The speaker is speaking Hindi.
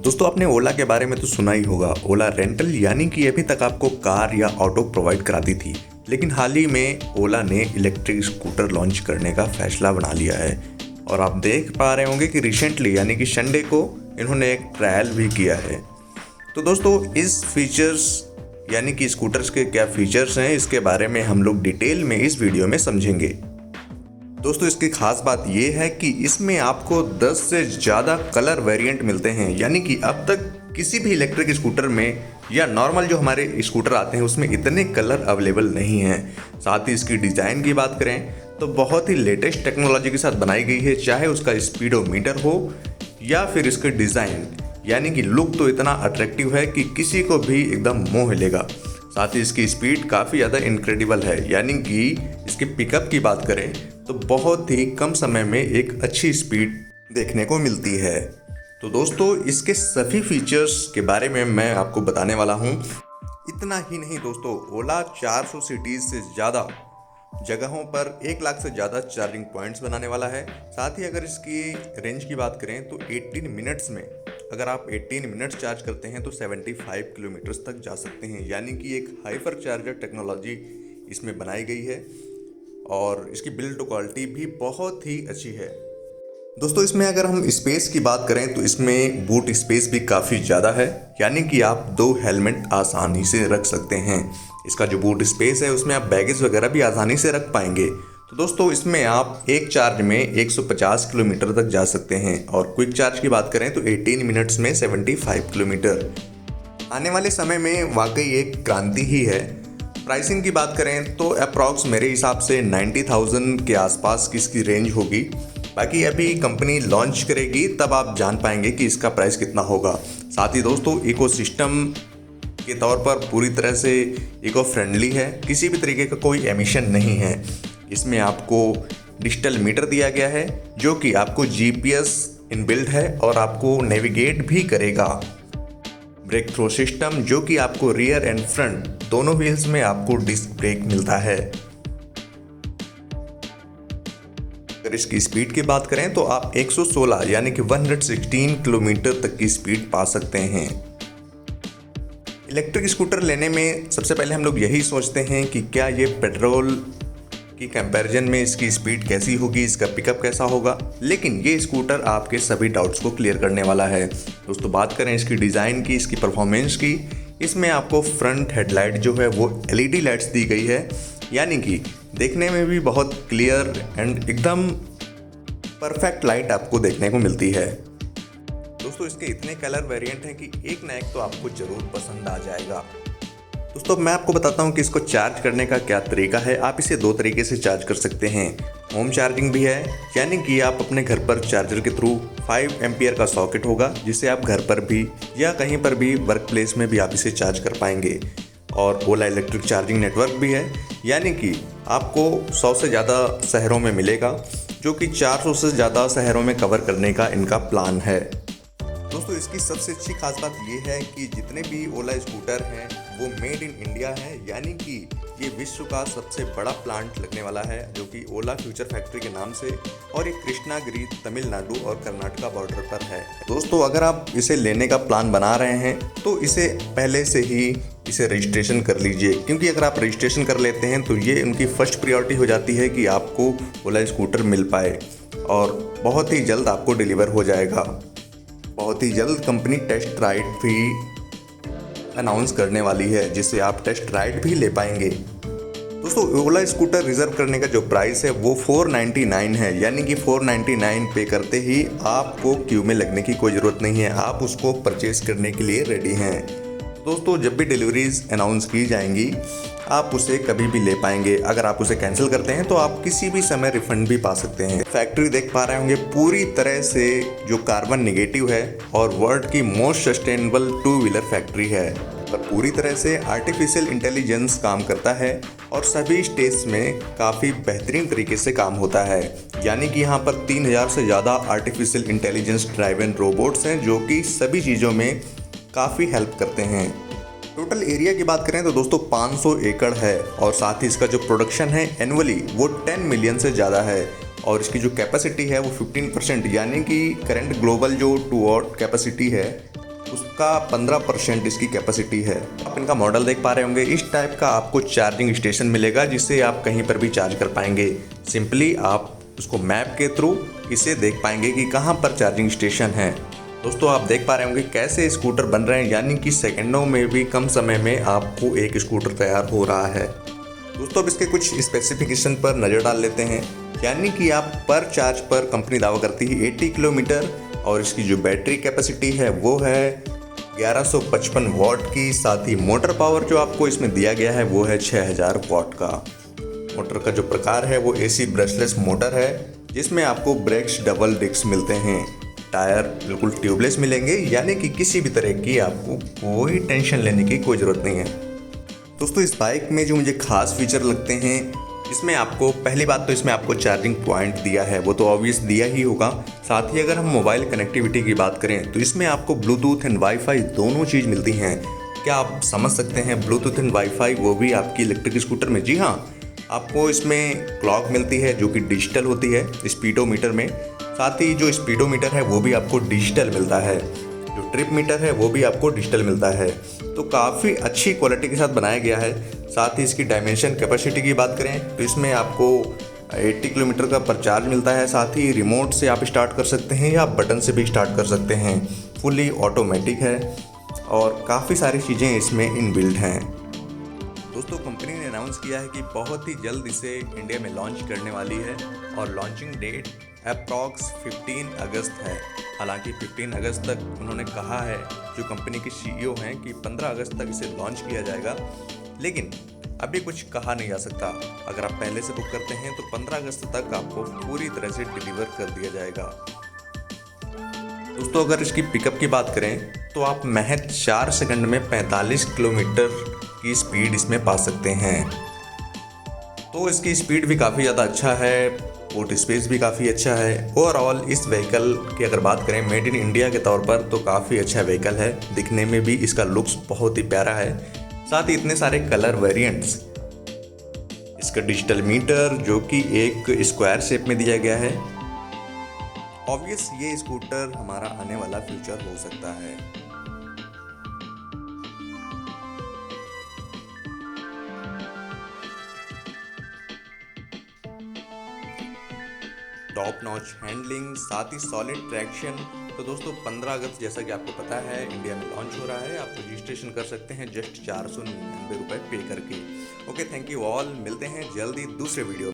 दोस्तों आपने ओला के बारे में तो सुना ही होगा। ओला रेंटल यानी कि अभी तक आपको कार या ऑटो प्रोवाइड कराती थी, लेकिन हाल ही में ओला ने इलेक्ट्रिक स्कूटर लॉन्च करने का फैसला बना लिया है। और आप देख पा रहे होंगे कि रिसेंटली यानी कि संडे को इन्होंने एक ट्रायल भी किया है। तो दोस्तों इस फीचर्स यानी कि स्कूटर्स के क्या फीचर्स हैं, इसके बारे में हम लोग डिटेल में इस वीडियो में समझेंगे। दोस्तों इसकी खास बात यह है कि इसमें आपको 10 से ज़्यादा कलर वेरिएंट मिलते हैं, यानी कि अब तक किसी भी इलेक्ट्रिक स्कूटर में या नॉर्मल जो हमारे स्कूटर आते हैं उसमें इतने कलर अवेलेबल नहीं हैं। साथ ही इसकी डिज़ाइन की बात करें तो बहुत ही लेटेस्ट टेक्नोलॉजी के साथ बनाई गई है, चाहे उसका स्पीडोमीटर हो या फिर इसके डिज़ाइन, यानी कि लुक तो इतना अट्रैक्टिव है कि किसी को भी एकदम मोह लेगा। साथ ही इसकी स्पीड काफ़ी ज़्यादा इनक्रेडिबल है, यानी कि इसकी पिकअप की बात करें तो बहुत ही कम समय में एक अच्छी स्पीड देखने को मिलती है। तो दोस्तों इसके सभी फीचर्स के बारे में मैं आपको बताने वाला हूँ। इतना ही नहीं दोस्तों, ओला 400 सिटीज़ से ज़्यादा जगहों पर 1 लाख से ज़्यादा चार्जिंग पॉइंट्स बनाने वाला है। साथ ही अगर इसकी रेंज की बात करें तो 18 मिनट्स में अगर आप 18 मिनट्स चार्ज करते हैं तो 75 किलोमीटर्स तक जा सकते हैं, यानी कि एक हाइपर चार्जर टेक्नोलॉजी इसमें बनाई गई है और इसकी बिल्ड क्वालिटी भी बहुत ही अच्छी है। दोस्तों इसमें अगर हम स्पेस की बात करें तो इसमें बूट स्पेस भी काफ़ी ज़्यादा है, यानी कि आप 2 हेलमेट आसानी से रख सकते हैं। इसका जो बूट स्पेस है उसमें आप बैगेज वगैरह भी आसानी से रख पाएंगे। तो दोस्तों इसमें आप एक चार्ज में 150 किलोमीटर तक जा सकते हैं और क्विक चार्ज की बात करें तो 18 मिनट्स में 75 किलोमीटर। आने वाले समय में वाकई एक क्रांति ही है। प्राइसिंग की बात करें तो अप्रॉक्स मेरे हिसाब से 90,000 के आसपास की इसकी रेंज होगी। बाकी अभी कंपनी लॉन्च करेगी तब आप जान पाएंगे कि इसका प्राइस कितना होगा। साथ ही दोस्तों इकोसिस्टम के तौर पर पूरी तरह से इको फ्रेंडली है, किसी भी तरीके का कोई एमिशन नहीं है। इसमें आपको डिजिटल मीटर दिया गया है जो कि आपको जीपीएस इनबिल्ट है और आपको नेविगेट भी करेगा। ब्रेक थ्रो सिस्टम जो कि आपको रियर एंड फ्रंट दोनों व्हील्स में आपको डिस्क ब्रेक मिलता है। अगर इसकी स्पीड की बात करें तो आप 116 यानी कि 116 किलोमीटर तक की स्पीड पा सकते हैं। इलेक्ट्रिक स्कूटर लेने में सबसे पहले हम लोग यही सोचते हैं कि क्या ये पेट्रोल की कंपैरिजन में इसकी स्पीड कैसी होगी, इसका पिकअप कैसा होगा, लेकिन ये स्कूटर आपके सभी डाउट्स को क्लियर करने वाला है। दोस्तों बात करें इसकी डिज़ाइन की, इसकी परफॉर्मेंस की, इसमें आपको फ्रंट हेडलाइट जो है वो एलईडी लाइट्स दी गई है, यानी कि देखने में भी बहुत क्लियर एंड एकदम परफेक्ट लाइट आपको देखने को मिलती है। दोस्तों इसके इतने कलर वेरिएंट हैं कि एक ना एक तो आपको ज़रूर पसंद आ जाएगा। दोस्तों मैं आपको बताता हूँ कि इसको चार्ज करने का क्या तरीका है। आप इसे 2 तरीके से चार्ज कर सकते हैं। होम चार्जिंग भी है, यानी कि आप अपने घर पर चार्जर के थ्रू 5 एम्पियर का सॉकेट होगा जिसे आप घर पर भी या कहीं पर भी वर्क प्लेस में भी आप इसे चार्ज कर पाएंगे। और ओला इलेक्ट्रिक चार्जिंग नेटवर्क भी है, यानी कि आपको 100 से ज़्यादा शहरों में मिलेगा, जो कि 400 से ज़्यादा शहरों में कवर करने का इनका प्लान है। दोस्तों इसकी सबसे अच्छी खास बात यह है कि जितने भी ओला स्कूटर हैं वो मेड इन इंडिया है, यानी कि ये विश्व का सबसे बड़ा प्लांट लगने वाला है जो कि ओला फ्यूचर फैक्ट्री के नाम से, और ये कृष्णागिरी तमिलनाडु और कर्नाटका बॉर्डर पर है। दोस्तों अगर आप इसे लेने का प्लान बना रहे हैं तो इसे पहले से ही इसे रजिस्ट्रेशन कर लीजिए, क्योंकि अगर आप रजिस्ट्रेशन कर लेते हैं तो ये उनकी फर्स्ट प्रायोरिटी हो जाती है कि आपको ओला स्कूटर मिल पाए और बहुत ही जल्द आपको डिलीवर हो जाएगा। बहुत ही जल्द कंपनी टेस्ट राइड भी अनाउंस करने वाली है, जिससे आप टेस्ट राइड भी ले पाएंगे। दोस्तों ओला स्कूटर रिजर्व करने का जो प्राइस है वो 499 है, यानी कि 499 पे करते ही आपको क्यू में लगने की कोई ज़रूरत नहीं है, आप उसको परचेस करने के लिए रेडी हैं। दोस्तों जब भी डिलीवरीज अनाउंस की जाएंगी आप उसे कभी भी ले पाएंगे। अगर आप उसे कैंसिल करते हैं तो आप किसी भी समय रिफंड भी पा सकते हैं। फैक्ट्री देख पा रहे होंगे पूरी तरह से जो कार्बन नेगेटिव है और वर्ल्ड की मोस्ट सस्टेनेबल 2 व्हीलर फैक्ट्री है, पर पूरी तरह से आर्टिफिशियल इंटेलिजेंस काम करता है और सभी स्टेट्स में काफ़ी बेहतरीन तरीके से काम होता है, यानी कि यहाँ पर 3000 से ज़्यादा आर्टिफिशियल इंटेलिजेंस ड्राइवन रोबोट्स हैं जो कि सभी चीज़ों में काफ़ी हेल्प करते हैं। टोटल एरिया की बात करें तो दोस्तों 500 एकड़ है और साथ ही इसका जो प्रोडक्शन है एनुअली वो 10 मिलियन से ज़्यादा है और इसकी जो कैपेसिटी है वो 15%, यानी कि करंट ग्लोबल जो 2 वॉट कैपेसिटी है उसका 15% इसकी कैपेसिटी है। आप इनका मॉडल देख पा रहे होंगे, इस टाइप का आपको चार्जिंग स्टेशन मिलेगा जिससे आप कहीं पर भी चार्ज कर पाएंगे। सिंपली आप उसको मैप के थ्रू इसे देख पाएंगे कि कहाँ पर चार्जिंग स्टेशन है। दोस्तों आप देख पा रहे होंगे कैसे स्कूटर बन रहे हैं, यानी कि सेकंडों में भी कम समय में आपको एक स्कूटर तैयार हो रहा है। दोस्तों अब इसके कुछ स्पेसिफिकेशन पर नज़र डाल लेते हैं। यानी कि आप पर चार्ज पर कंपनी दावा करती है 80 किलोमीटर और इसकी जो बैटरी कैपेसिटी है वो है 1155 वॉट की। साथ ही मोटर पावर जो आपको इसमें दिया गया है वो है 6000 वॉट का। मोटर का जो प्रकार है वो AC ब्रशलेस मोटर है, जिसमें आपको ब्रेक्स डबल डिस्क मिलते हैं। टायर बिल्कुल ट्यूबलेस मिलेंगे, यानी कि किसी भी तरह की आपको कोई टेंशन लेने की कोई ज़रूरत नहीं है। दोस्तों इस बाइक में जो मुझे खास फीचर लगते हैं, इसमें आपको पहली बात तो इसमें आपको चार्जिंग पॉइंट दिया है, वो तो ऑब्वियस दिया ही होगा। साथ ही अगर हम मोबाइल कनेक्टिविटी की बात करें तो इसमें आपको ब्लूटूथ एंड वाईफाई दोनों चीज़ मिलती हैं। क्या आप समझ सकते हैं ब्लूटूथ एंड वाईफाई, वो भी आपकी इलेक्ट्रिक स्कूटर में? जी हाँ, आपको इसमें क्लॉक मिलती है जो कि डिजिटल होती है स्पीडोमीटर में। साथ ही जो स्पीडोमीटर है वो भी आपको डिजिटल मिलता है, जो ट्रिप मीटर है वो भी आपको डिजिटल मिलता है। तो काफ़ी अच्छी क्वालिटी के साथ बनाया गया है। साथ ही इसकी डायमेंशन कैपेसिटी की बात करें तो इसमें आपको 80 किलोमीटर का पर चार्ज मिलता है। साथ ही रिमोट से आप स्टार्ट कर सकते हैं या बटन से भी स्टार्ट कर सकते हैं। फुली ऑटोमेटिक है और काफ़ी सारी चीज़ें इसमें इनबिल्ट हैं। दोस्तों कंपनी ने अनाउंस किया है कि बहुत ही जल्द इसे इंडिया में लॉन्च करने वाली है और लॉन्चिंग डेट अप्रॉक्स 15 अगस्त है। हालांकि 15 अगस्त तक उन्होंने कहा है जो कंपनी के CEO हैं कि 15 अगस्त तक इसे लॉन्च किया जाएगा, लेकिन अभी कुछ कहा नहीं जा सकता। अगर आप पहले से बुक करते हैं तो 15 अगस्त तक आपको पूरी तरह से डिलीवर कर दिया जाएगा। दोस्तों अगर इसकी पिकअप की बात करें तो आप महज 4 सेकंड में 45 किलोमीटर की स्पीड इसमें पा सकते हैं। तो इसकी स्पीड भी काफ़ी ज़्यादा अच्छा है, बूट स्पेस भी काफ़ी अच्छा है। ओवरऑल इस व्हीकल की अगर बात करें मेड इन इंडिया के तौर पर तो काफ़ी अच्छा व्हीकल है। दिखने में भी इसका लुक्स बहुत ही प्यारा है। साथ ही इतने सारे कलर वेरिएंट्स, इसका डिजिटल मीटर जो कि एक स्क्वायर शेप में दिया गया है। ऑब्वियस ये स्कूटर हमारा आने वाला फ्यूचर हो सकता है। टॉप नॉच हैंडलिंग, साथ ही सॉलिड ट्रैक्शन। तो दोस्तों 15 अगस्त जैसा कि आपको पता है इंडिया में लॉन्च हो रहा है। आप रजिस्ट्रेशन कर सकते हैं जस्ट 499 रुपये पे करके। ओके, थैंक यू ऑल, मिलते हैं जल्दी दूसरे वीडियो।